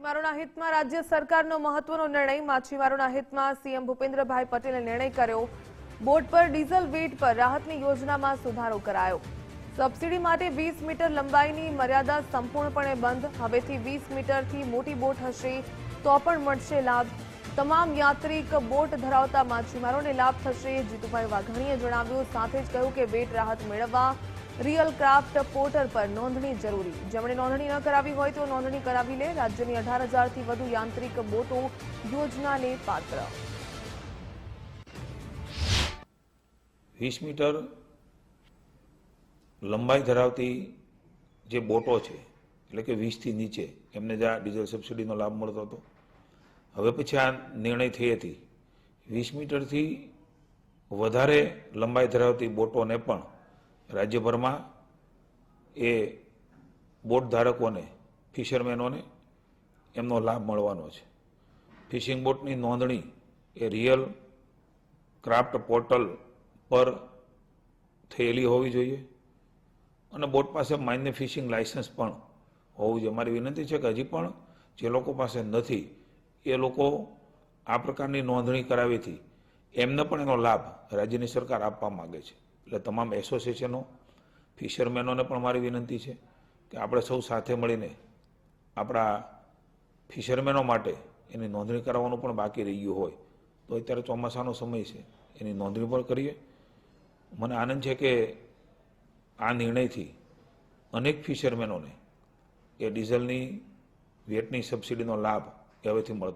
માછીમારોના હિતમાં રાજ્ય સરકારનો મહત્વનો નિર્ણય. માછીમારોના હિતમાં સીએમ ભૂપેન્દ્રભાઈ પટેલે નિર્ણય કર્યો. બોટ પર ડીઝલ વેટ પર રાહતની યોજનામાં સુધારો કરાયો. સબસિડી માટે 20 મીટર લંબાઈની મર્યાદા સંપૂર્ણપણે બંધ. હવેથી 20 મીટરથી મોટી બોટ હશે તો પણ મળશે લાભ. તમામ યાત્રિક બોટ ધરાવતા માછીમારોને લાભ થશે. જીતુભાઈ વાઘાણીએ જણાવ્યું. સાથે જ કહ્યું કે વેટ રાહત મેળવવા રિયલ ક્રાફ્ટ પોર્ટલ પર નોંધણી જરૂરી. જેમણે નોંધણી ન કરાવી હોય તો નોંધણી કરાવી લે. રાજ્યની 18,000થી વધુ યાંત્રિક બોટો યોજનાને પાત્ર. 20 મીટર લંબાઈ ધરાવતી જે બોટો છે, એટલે કે 20થી નીચે, એમને જ આ ડીઝલ સબસિડીનો લાભ મળતો હતો. હવે પછી આ નિર્ણય થઈ હતી 20 મીટરથી વધારે લંબાઈ ધરાવતી બોટોને પણ રાજ્યભરમાં એ બોટ ધારકોને, ફિશરમેનોને એમનો લાભ મળવાનો છે. ફિશિંગ બોટની નોંધણી એ રિયલ ક્રાફ્ટ પોર્ટલ પર થયેલી હોવી જોઈએ અને બોટ પાસે માન્ય ફિશિંગ લાયસન્સ પણ હોવું જોઈએ. મારી વિનંતી છે કે હજી પણ જે લોકો પાસે નથી એ લોકો આ પ્રકારની નોંધણી કરાવીથી એમને પણ એનો લાભ રાજ્યની સરકાર આપવા માગે છે. એટલે તમામ એસોસિએશનો, ફિશરમેનોને પણ મારી વિનંતી છે કે આપણે સૌ સાથે મળીને આપણા ફિશરમેનો માટે એની નોંધણી કરાવવાનું પણ બાકી રહી ગયું હોય તો અત્યારે ચોમાસાનો સમય છે, એની નોંધણી પણ કરીએ. મને આનંદ છે કે આ નિર્ણયથી અનેક ફિશરમેનોને એ ડીઝલની વેટની સબસિડીનો લાભ હવેથી મળતો